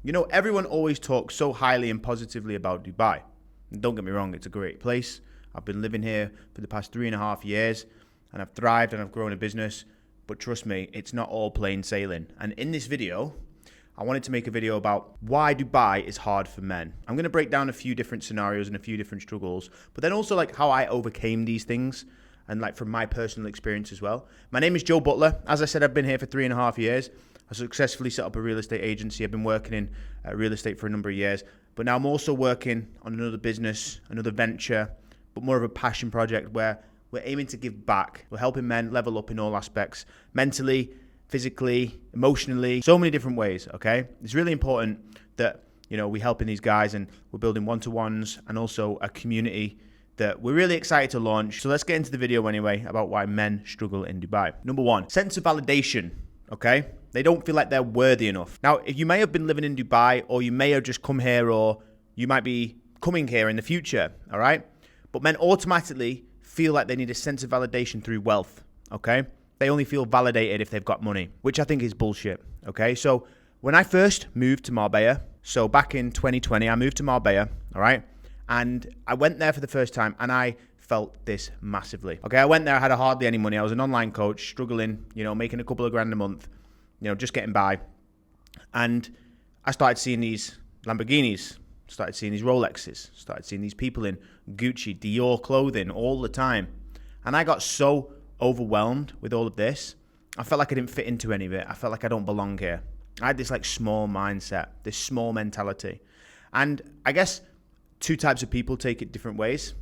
You know, everyone always talks so highly and positively about Dubai. And don't get me wrong, it's a great place. I've been living here for the past 3.5 years and I've thrived and I've grown a business. But trust me, it's not all plain sailing. And in this video, I wanted to make a video about why Dubai is hard for men. I'm going to break down a few different scenarios and a few different struggles, but then also like how I overcame these things and like from my personal experience as well. My name is Joe Butler. As I said, I've been here for 3.5 years. I successfully set up a real estate agency. I've been working in real estate for a number of years, but now I'm also working on another business, another venture, but more of a passion project where we're aiming to give back. We're helping men level up in all aspects, mentally, physically, emotionally, so many different ways, okay? It's really important that, you know, we're helping these guys and we're building one-to-ones and also a community that we're really excited to launch. So let's get into the video anyway about why men struggle in Dubai. Number one, sense of validation, okay? They don't feel like they're worthy enough. Now, if you may have been living in Dubai or you may have just come here or you might be coming here in the future, all right? But men automatically feel like they need a sense of validation through wealth, okay? They only feel validated if they've got money, which I think is bullshit, okay? So when I first moved to Marbella, so back in 2020, I moved to Marbella, all right? And I went there for the first time and I felt this massively. Okay, I went there, I had hardly any money. I was an online coach, struggling, you know, making a couple of grand a month, you know, just getting by. And I started seeing these Lamborghinis, started seeing these Rolexes, started seeing these people in Gucci, Dior clothing all the time. And I got so overwhelmed with all of this. I felt like I didn't fit into any of it. I felt like I don't belong here. I had this like small mindset, this small mentality. And I guess two types of people take it different ways.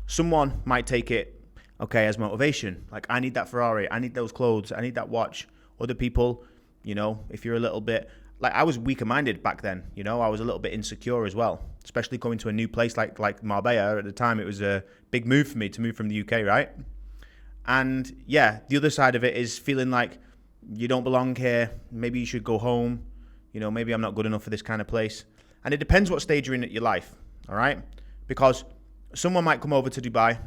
Someone might take it, okay, as motivation. Like, I need that Ferrari, I need those clothes, I need that watch. Other people, you know, if you're a little bit, like I was weaker minded back then, you know, I was a little bit insecure as well, especially going to a new place like Marbella. At the time, it was a big move for me to move from the UK, right? And yeah, the other side of it is feeling like you don't belong here. Maybe you should go home. You know, maybe I'm not good enough for this kind of place. And it depends what stage you're in at your life, all right? Because someone might come over to Dubai,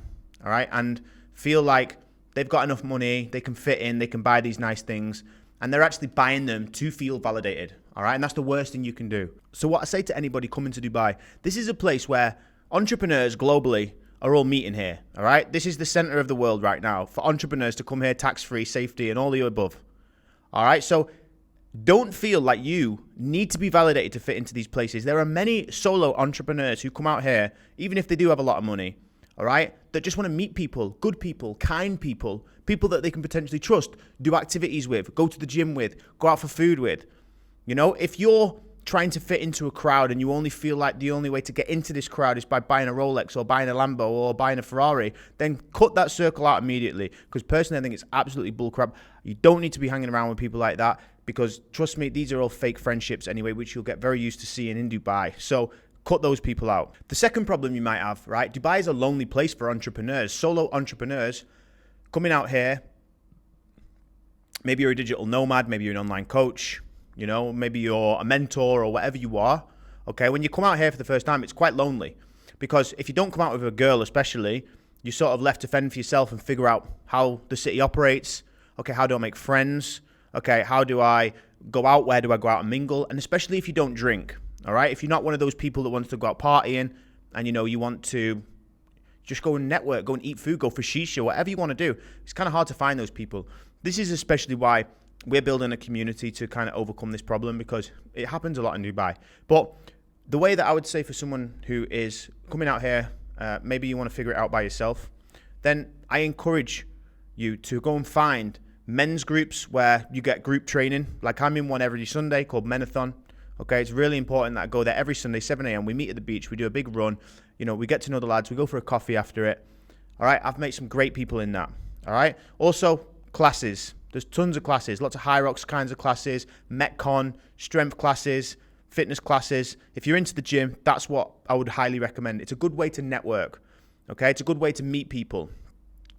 all right, and feel like they've got enough money, they can fit in, they can buy these nice things, and they're actually buying them to feel validated, all right? And that's the worst thing you can do. So what I say to anybody coming to Dubai, this is a place where entrepreneurs globally are all meeting here, all right? This is the center of the world right now for entrepreneurs to come here tax-free, safety, and all the above, all right? So don't feel like you need to be validated to fit into these places. There are many solo entrepreneurs who come out here, even if they do have a lot of money, all right, that just want to meet people, good people, kind people, people that they can potentially trust, do activities with, go to the gym with, go out for food with. You know, if you're trying to fit into a crowd and you only feel like the only way to get into this crowd is by buying a Rolex or buying a Lambo or buying a Ferrari, then cut that circle out immediately. Because personally, I think it's absolutely bullcrap. You don't need to be hanging around with people like that because, trust me, these are all fake friendships anyway, which you'll get very used to seeing in Dubai. So cut those people out. The second problem you might have, right? Dubai is a lonely place for entrepreneurs, solo entrepreneurs coming out here. Maybe you're a digital nomad, maybe you're an online coach, you know, maybe you're a mentor or whatever you are, okay? When you come out here for the first time, it's quite lonely because if you don't come out with a girl especially, you're sort of left to fend for yourself and figure out how the city operates. Okay, how do I make friends? Okay, how do I go out? Where do I go out and mingle? And especially if you don't drink, all right? If you're not one of those people that wants to go out partying and, you know, you want to just go and network, go and eat food, go for shisha, whatever you want to do, it's kind of hard to find those people. This is especially why we're building a community to kind of overcome this problem because it happens a lot in Dubai. But the way that I would say for someone who is coming out here, maybe you want to figure it out by yourself, then I encourage you to go and find men's groups where you get group training. Like I'm in one every Sunday called Menathon. Okay, it's really important that I go there every Sunday, 7 a.m. We meet at the beach, we do a big run. You know, we get to know the lads, we go for a coffee after it. All right, I've met some great people in that. All right, also classes. There's tons of classes, lots of Hyrox kinds of classes, Metcon, strength classes, fitness classes. If you're into the gym, that's what I would highly recommend. It's a good way to network. Okay, it's a good way to meet people.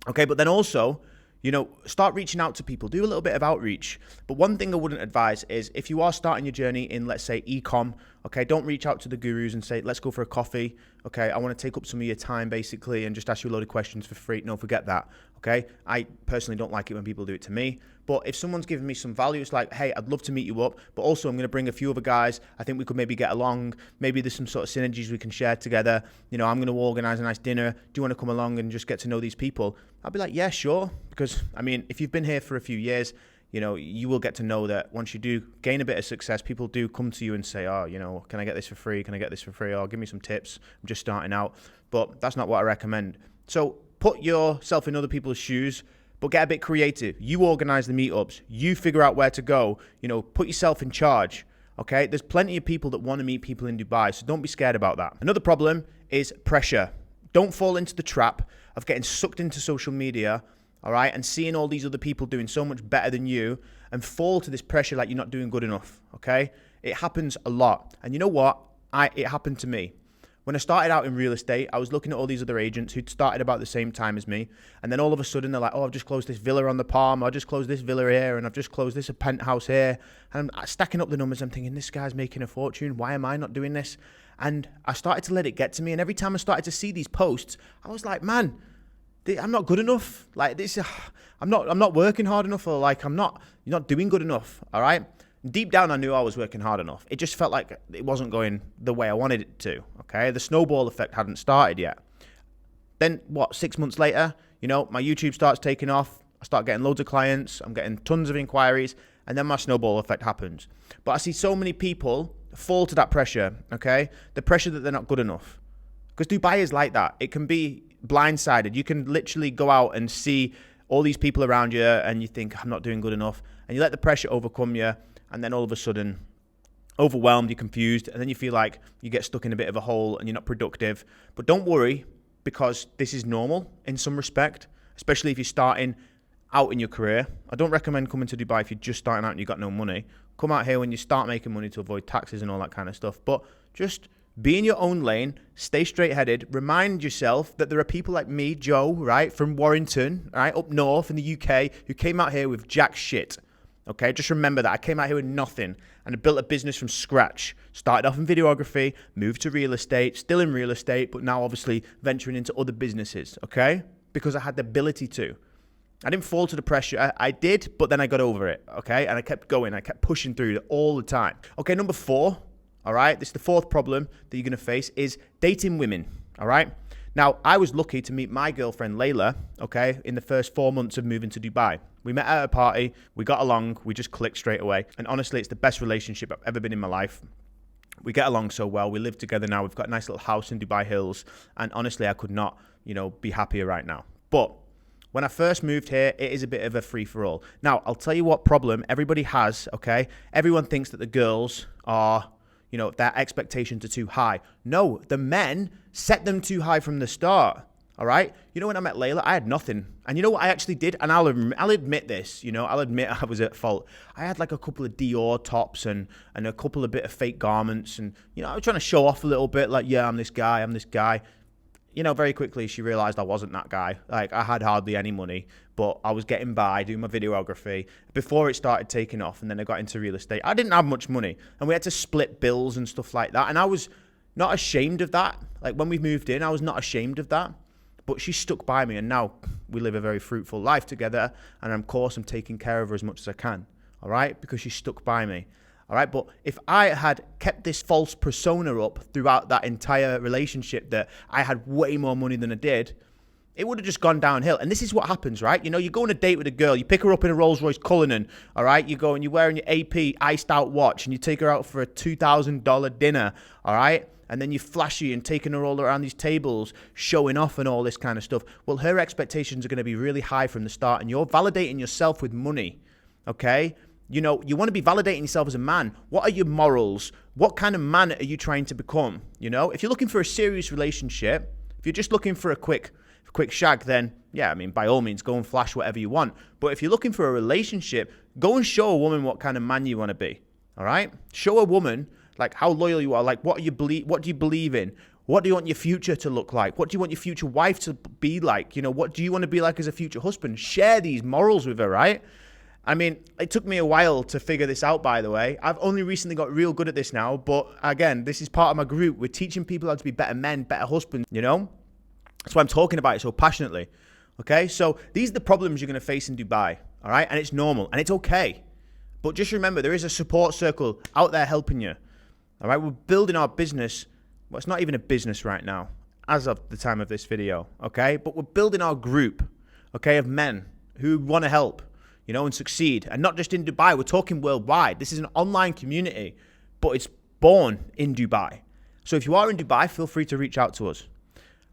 Okay, but then also, you know, start reaching out to people. Do a little bit of outreach. But one thing I wouldn't advise is if you are starting your journey in, let's say, e-com, okay, don't reach out to the gurus and say, let's go for a coffee. Okay, I want to take up some of your time basically and just ask you a load of questions for free. No, forget that. Okay, I personally don't like it when people do it to me. But if someone's giving me some value, it's like, hey, I'd love to meet you up, but also I'm going to bring a few other guys. I think we could maybe get along. Maybe there's some sort of synergies we can share together. You know, I'm going to organize a nice dinner. Do you want to come along and just get to know these people? I'll be like, yeah, sure. Because, I mean, if you've been here for a few years, you know, you will get to know that once you do gain a bit of success, people do come to you and say, oh, you know, can I get this for free? Can I get this for free? Or give me some tips. I'm just starting out. But that's not what I recommend. So put yourself in other people's shoes, but get a bit creative. You organize the meetups. You figure out where to go. You know, put yourself in charge. Okay? There's plenty of people that want to meet people in Dubai, so don't be scared about that. Another problem is pressure. Don't fall into the trap of getting sucked into social media, all right, and seeing all these other people doing so much better than you and fall to this pressure like you're not doing good enough, okay? It happens a lot. And you know what? It happened to me. When I started out in real estate, I was looking at all these other agents who'd started about the same time as me. And then all of a sudden they're like, oh, I've just closed this villa on the Palm. I just closed this villa here. And I've just closed this penthouse here. And I'm stacking up the numbers. I'm thinking, this guy's making a fortune. Why am I not doing this? And I started to let it get to me. And every time I started to see these posts, I was like, man, I'm not good enough. Like this, I'm not working hard enough, or like you're not doing good enough. All right. Deep down, I knew I was working hard enough. It just felt like it wasn't going the way I wanted it to. Okay. The snowball effect hadn't started yet. Then 6 months later, you know, my YouTube starts taking off. I start getting loads of clients. I'm getting tons of inquiries, and then my snowball effect happens. But I see so many people fall to that pressure. Okay. The pressure that they're not good enough. Because Dubai is like that. It can be blindsided. You can literally go out and see all these people around you and you think, I'm not doing good enough. And you let the pressure overcome you. And then all of a sudden, overwhelmed, you're confused. And then you feel like you get stuck in a bit of a hole and you're not productive. But don't worry, because this is normal in some respect, especially if you're starting out in your career. I don't recommend coming to Dubai if you're just starting out and you've got no money. Come out here when you start making money to avoid taxes and all that kind of stuff. But just be in your own lane, stay straight-headed, remind yourself that there are people like me, Joe, right, from Warrington, right, up north in the UK, who came out here with jack shit, okay? Just remember that. I came out here with nothing, and I built a business from scratch. Started off in videography, moved to real estate, still in real estate, but now obviously venturing into other businesses, okay? Because I had the ability to. I didn't fall to the pressure. I did, but then I got over it, okay? And I kept going. I kept pushing through it all the time. Okay, number 4. All right, this is the 4th problem that you're going to face is dating women, all right? Now, I was lucky to meet my girlfriend, Layla, okay, in the first 4 months of moving to Dubai. We met at a party, we got along, we just clicked straight away. And honestly, it's the best relationship I've ever been in my life. We get along so well. We live together now. We've got a nice little house in Dubai Hills. And honestly, I could not, be happier right now. But when I first moved here, it is a bit of a free-for-all. Now, I'll tell you what problem everybody has, okay? Everyone thinks that the girls are... their expectations are too high. No, the men set them too high from the start. All right. When I met Layla, I had nothing. And you know what I actually did? And I'll admit this, I'll admit I was at fault. I had like a couple of Dior tops and a couple of bit of fake garments. And, I was trying to show off a little bit like, yeah, I'm this guy. Very quickly she realized I wasn't that guy. Like I had hardly any money, but I was getting by doing my videography before it started taking off. And then I got into real estate. I didn't have much money and we had to split bills and stuff like that. And I was not ashamed of that. Like when we moved in, I was not ashamed of that, but she stuck by me and now we live a very fruitful life together. And of course I'm taking care of her as much as I can. All right. Because she stuck by me. All right, but if I had kept this false persona up throughout that entire relationship that I had way more money than I did, it would have just gone downhill. And this is what happens, right? You go on a date with a girl, you pick her up in a Rolls-Royce Cullinan, all right? You go and you're wearing your AP iced out watch and you take her out for a $2,000 dinner, all right? And then you're flashy and taking her all around these tables, showing off and all this kind of stuff. Well, her expectations are going to be really high from the start and you're validating yourself with money, okay? You want to be validating yourself as a man. What are your morals? What kind of man are you trying to become? If you're looking for a serious relationship, if you're just looking for a quick shag, then yeah, by all means, go and flash whatever you want. But if you're looking for a relationship, go and show a woman what kind of man you want to be. All right? Show a woman like how loyal you are. Like what do you believe in? What do you want your future to look like? What do you want your future wife to be like? What do you want to be like as a future husband? Share these morals with her, right? It took me a while to figure this out, by the way. I've only recently got real good at this now. But again, this is part of my group. We're teaching people how to be better men, better husbands, That's why I'm talking about it so passionately. Okay, so these are the problems you're going to face in Dubai, all right? And it's normal and it's okay. But just remember, there is a support circle out there helping you, all right? We're building our business. Well, it's not even a business right now, as of the time of this video, okay? But we're building our group, okay, of men who want to help, you know, and succeed. And not just in Dubai, we're talking worldwide. This is an online community, but it's born in Dubai. So if you are in Dubai, feel free to reach out to us.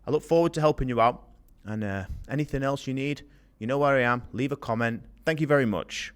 I look forward to helping you out. And anything else you need, you know where I am. Leave a comment. Thank you very much.